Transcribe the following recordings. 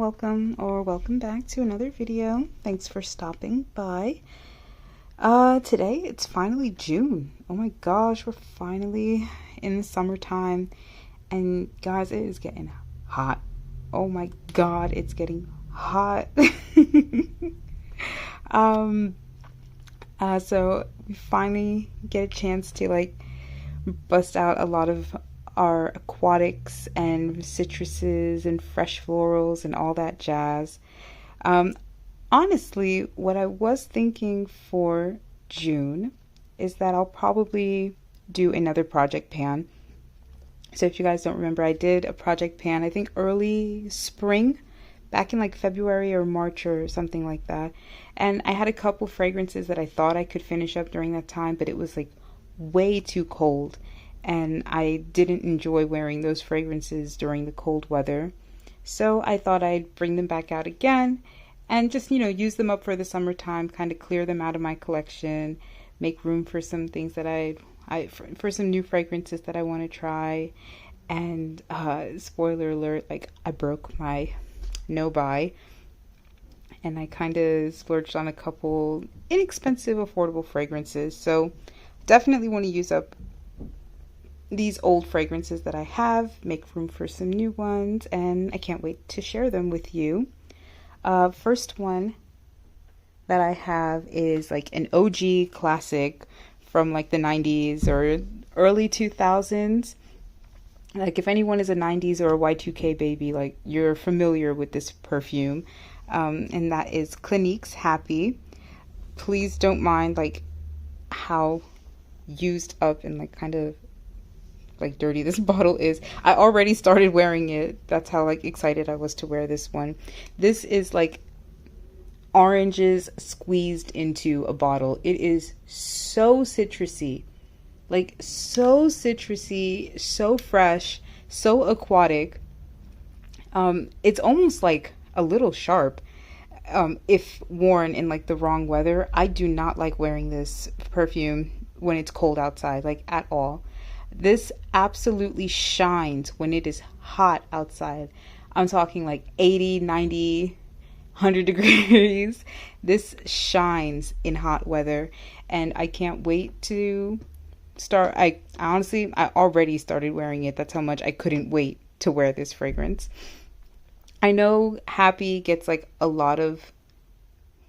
welcome or welcome back to another video. Thanks for stopping by. Today it's finally June. Oh my gosh, we're finally in the summertime, and guys, it is getting hot. Oh my god, it's getting hot. So we finally get a chance to like bust out a lot of our aquatics and citruses and fresh florals and all that jazz. Honestly, what I was thinking for June is that I'll probably do another project pan. So if you guys don't remember, I did a project pan, I think early spring, back in like February or March or something like that. And I had a couple fragrances that I thought I could finish up during that time, but it was like way too cold. And I didn't enjoy wearing those fragrances during the cold weather. So I thought I'd bring them back out again and just, use them up for the summertime, kind of clear them out of my collection, make room for some things that for some new fragrances that I want to try. And spoiler alert, like I broke my no buy, and I kind of splurged on a couple inexpensive, affordable fragrances. So definitely want to use up these old fragrances that I have, make room for some new ones, and I can't wait to share them with you. First one that I have is like an OG classic from like the 90s or early 2000s. Like if anyone is a 90s or a Y2K baby, like you're familiar with this perfume, and that is Clinique's Happy. Please don't mind like how used up and like kind of like dirty this bottle is. I already started wearing it. That's how like excited I was to wear this one. This is like oranges squeezed into a bottle. It is so citrusy, like so citrusy, so fresh, so aquatic. It's almost like a little sharp if worn in like the wrong weather. I do not like wearing this perfume when it's cold outside, like at all. This absolutely shines when it is hot outside. I'm talking like 80, 90, 100 degrees. This shines in hot weather, and I can't wait to start. I already started wearing it. That's how much I couldn't wait to wear this fragrance. I know Happy gets like a lot of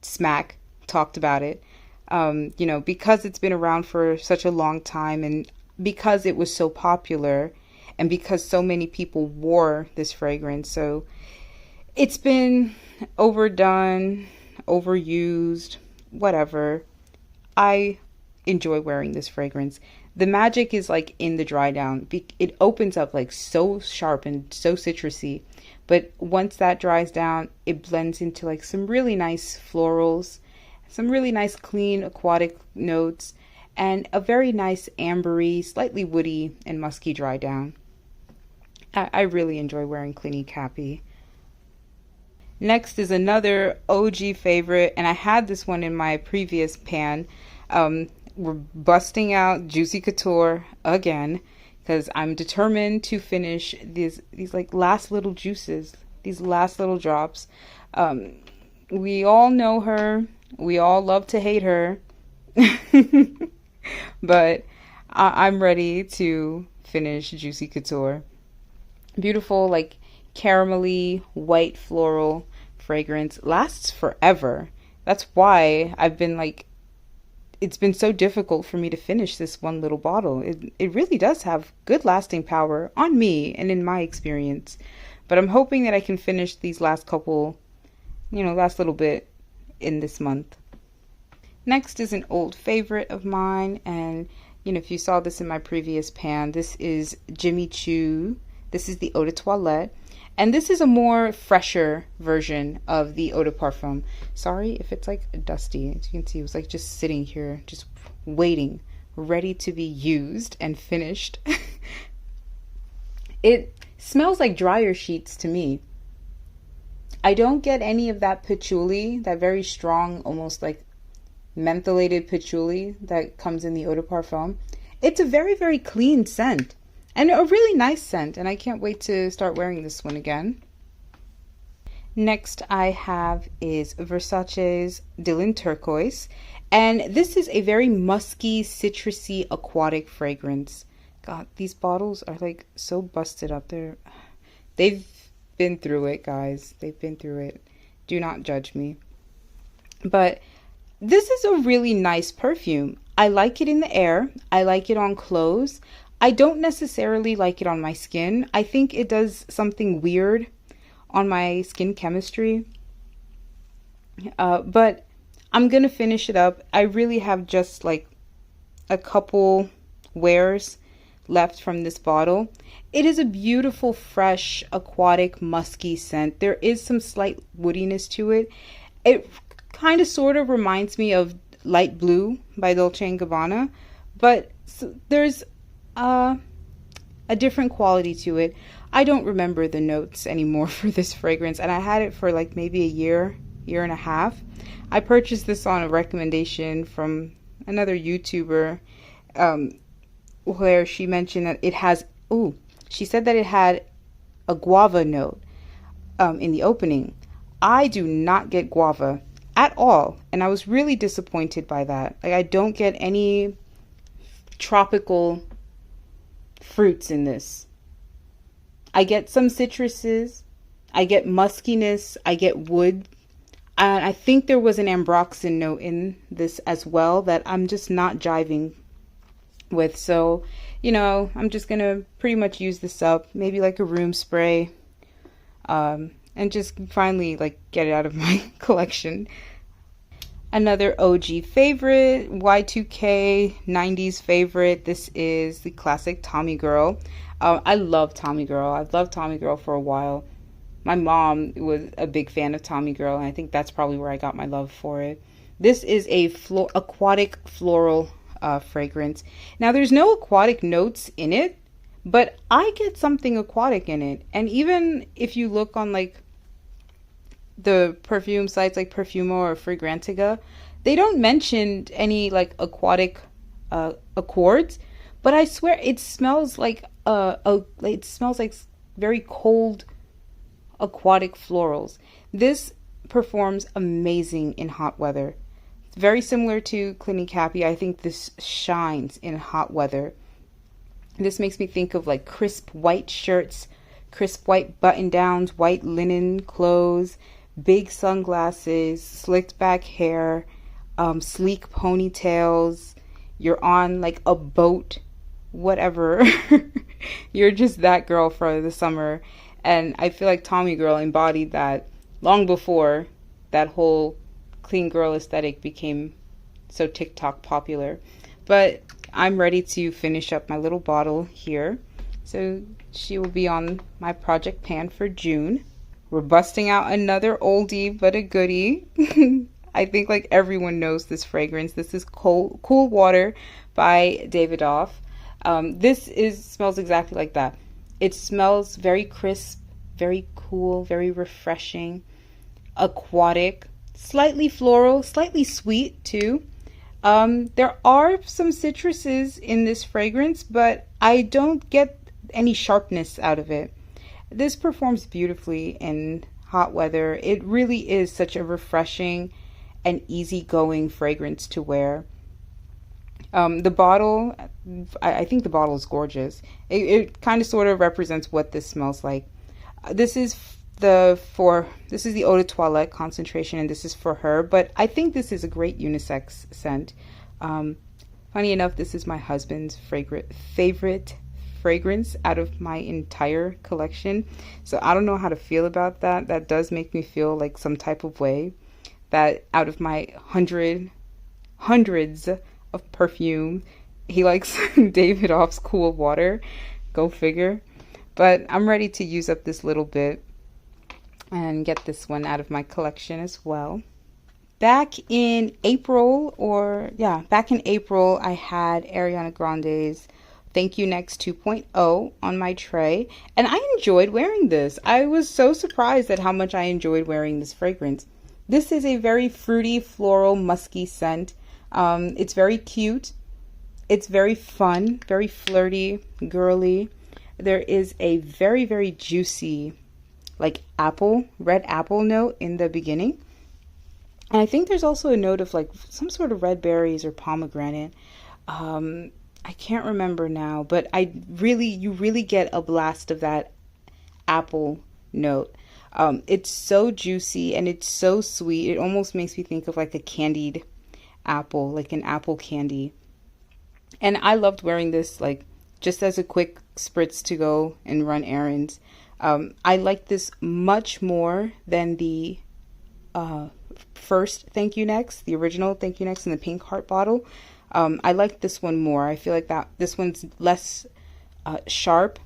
smack talked about it, because it's been around for such a long time, and because it was so popular, and because so many people wore this fragrance. So it's been overdone, overused, whatever. I enjoy wearing this fragrance. The magic is like in the dry down. It opens up like so sharp and so citrusy, but once that dries down, it blends into like some really nice florals, some really nice clean aquatic notes, and a very nice ambery, slightly woody and musky dry down. I really enjoy wearing Clinique Happy. Next is another OG favorite, and I had this one in my previous pan. We're busting out Juicy Couture again because I'm determined to finish these like last little juices, these last little drops. We all know her. We all love to hate her. But I'm ready to finish Juicy Couture. Beautiful, like caramelly white floral fragrance, lasts forever. That's why I've been like, it's been so difficult for me to finish this one little bottle. It really does have good lasting power on me and in my experience. But I'm hoping that I can finish these last little bit in this month. Next is an old favorite of mine, and if you saw this in my previous pan, this is Jimmy Choo. This is the Eau de Toilette, and this is a more fresher version of the Eau de Parfum. Sorry if it's like dusty. As you can see, it was like just sitting here, just waiting, ready to be used and finished. It smells like dryer sheets to me. I don't get any of that patchouli, that very strong, almost like mentholated patchouli that comes in the Eau de Parfum. It's a very, very clean scent and a really nice scent, and I can't wait to start wearing this one again. Next I have is Versace's Dylan Turquoise. And this is a very musky, citrusy, aquatic fragrance. God, these bottles are like so busted up. They've been through it, guys. They've been through it. Do not judge me. But this is a really nice perfume. I like it in the air. I like it on clothes. I don't necessarily like it on my skin. I think it does something weird on my skin chemistry. But I'm gonna finish it up. I really have just like a couple wears left from this bottle. It is a beautiful, fresh, aquatic, musky scent. There is some slight woodiness to it. It kind of sort of reminds me of Light Blue by Dolce & Gabbana, but there's a different quality to it. I don't remember the notes anymore for this fragrance, and I had it for like maybe a year and a half. I purchased this on a recommendation from another YouTuber, where she mentioned that it has, she said that it had a guava note in the opening. I do not get guava at all, and I was really disappointed by that. Like, I don't get any tropical fruits in this. I get some citruses, I get muskiness, I get wood, and I think there was an ambroxan note in this as well that I'm just not jiving with. So, I'm just gonna pretty much use this up, maybe like a room spray, and just finally like get it out of my collection. Another OG favorite, Y2K 90s favorite. This is the classic Tommy Girl. I love Tommy Girl. I've loved Tommy Girl for a while. My mom was a big fan of Tommy Girl, and I think that's probably where I got my love for it. This is a aquatic floral fragrance. Now, there's no aquatic notes in it, but I get something aquatic in it. And even if you look on like the perfume sites like Perfume or Fragrantica, they don't mention any like aquatic accords, but I swear it smells like very cold aquatic florals. This performs amazing in hot weather. Very similar to Clinique Happy. I think this shines in hot weather. This makes me think of like crisp white shirts, crisp white button downs, white linen clothes, big sunglasses, slicked back hair, sleek ponytails. You're on like a boat, whatever. You're just that girl for the summer. And I feel like Tommy Girl embodied that long before that whole clean girl aesthetic became so TikTok popular. But I'm ready to finish up my little bottle here. So she will be on my project pan for June. We're busting out another oldie but a goodie. I think like everyone knows this fragrance. This is Cool Water by Davidoff. This smells exactly like that. It smells very crisp, very cool, very refreshing, aquatic, slightly floral, slightly sweet too. There are some citruses in this fragrance, but I don't get any sharpness out of it. This performs beautifully in hot weather. It really is such a refreshing and easygoing fragrance to wear. The bottle, I think the bottle is gorgeous. It kind of sort of represents what this smells like. This is the eau de toilette concentration, and this is for her, but I think this is a great unisex scent. Funny enough, this is my husband's favorite fragrance out of my entire collection. So I don't know how to feel about that. That does make me feel like some type of way, that out of my hundreds of perfume, he likes Davidoff's Cool Water. Go figure. But I'm ready to use up this little bit and get this one out of my collection as well. Back in April, I had Ariana Grande's Thank You Next 2.0 on my tray, and I enjoyed wearing this. I was so surprised at how much I enjoyed wearing this fragrance. This is a very fruity, floral, musky scent. It's very cute. It's very fun, very flirty, girly. There is a very, very juicy, like apple, red apple note in the beginning. And I think there's also a note of like some sort of red berries or pomegranate. I can't remember now, but you really get a blast of that apple note. It's so juicy and it's so sweet. It almost makes me think of like a candied apple, like an apple candy. And I loved wearing this like just as a quick spritz to go and run errands. I like this much more than the first Thank You Next, the original Thank You Next in the pink heart bottle. I like this one more. I feel like that this one's less sharp,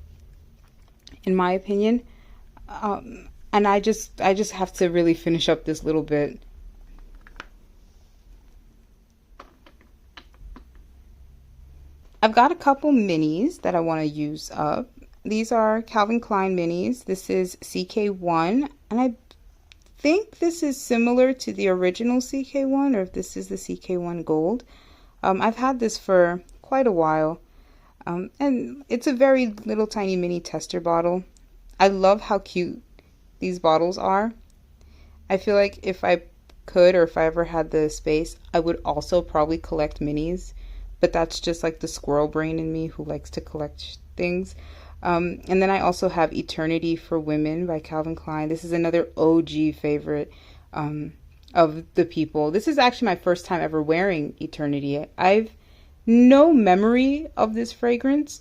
in my opinion. And I just have to really finish up this little bit. I've got a couple minis that I want to use up. These are Calvin Klein minis. This is CK1, and I think this is similar to the original CK1, or if this is the CK1 Gold. I've had this for quite a while, and it's a very little tiny mini tester bottle. I love how cute these bottles are. I feel like if I could, or if I ever had the space, I would also probably collect minis, but that's just like the squirrel brain in me who likes to collect things. And then I also have Eternity for Women by Calvin Klein. This is another OG favorite of the people. This is actually my first time ever wearing Eternity. I've no memory of this fragrance.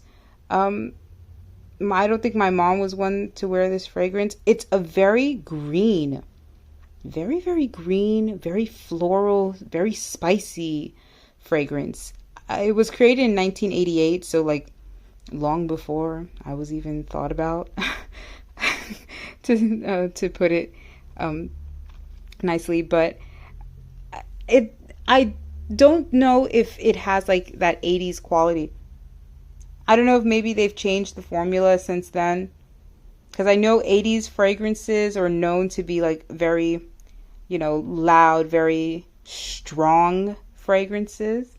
I don't think my mom was one to wear this fragrance. It's a very green, very green, very floral, very spicy fragrance. It was created in 1988, so like long before I was even thought about to put it nicely, but I don't know if it has like that 80s quality. I don't know if maybe they've changed the formula since then, because I know 80s fragrances are known to be like very, loud, very strong fragrances.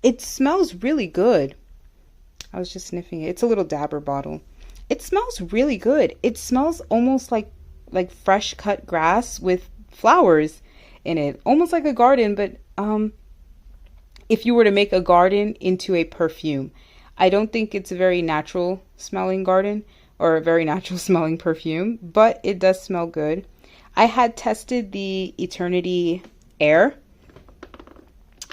It smells really good. I was just sniffing it. It's a little dabber bottle. It smells really good. It smells almost like fresh cut grass with flowers in it, almost like a garden, but if you were to make a garden into a perfume. I don't think it's a very natural smelling garden or a very natural smelling perfume, but it does smell good. I had tested the Eternity Air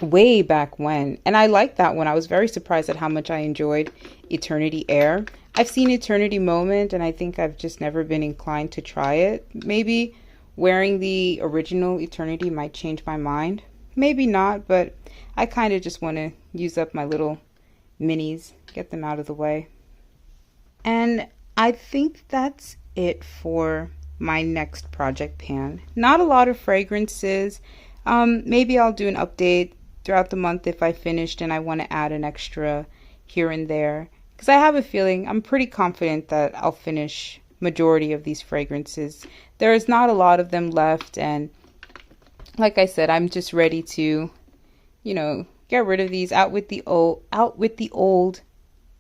way back when, and I liked that one. I was very surprised at how much I enjoyed Eternity Air. I've seen Eternity Moment, and I think I've just never been inclined to try it. Maybe wearing the original Eternity might change my mind. Maybe not, but I kind of just want to use up my little minis, get them out of the way. And I think that's it for my next project pan. Not a lot of fragrances. Maybe I'll do an update throughout the month if I finished and I want to add an extra here and there, because I have a feeling, I'm pretty confident that I'll finish majority of these fragrances. There is not a lot of them left, and like I said, I'm just ready to, get rid of these, out with the old,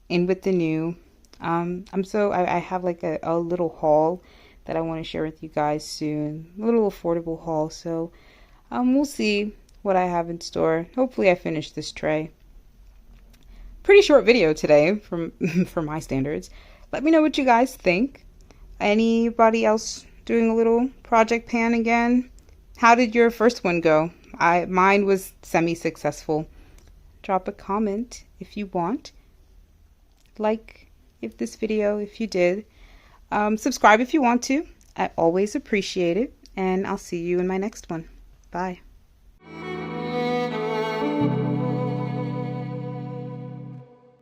in with the new. I have like a little haul that I want to share with you guys soon, a little affordable haul. So we'll see what I have in store. Hopefully I finish this tray. Pretty short video today for my standards. Let me know what you guys think. Anybody else doing a little project pan again? How did your first one go? Mine was semi-successful. Drop a comment if you want. Like this video if you did. Subscribe if you want to. I always appreciate it. And I'll see you in my next one. Bye.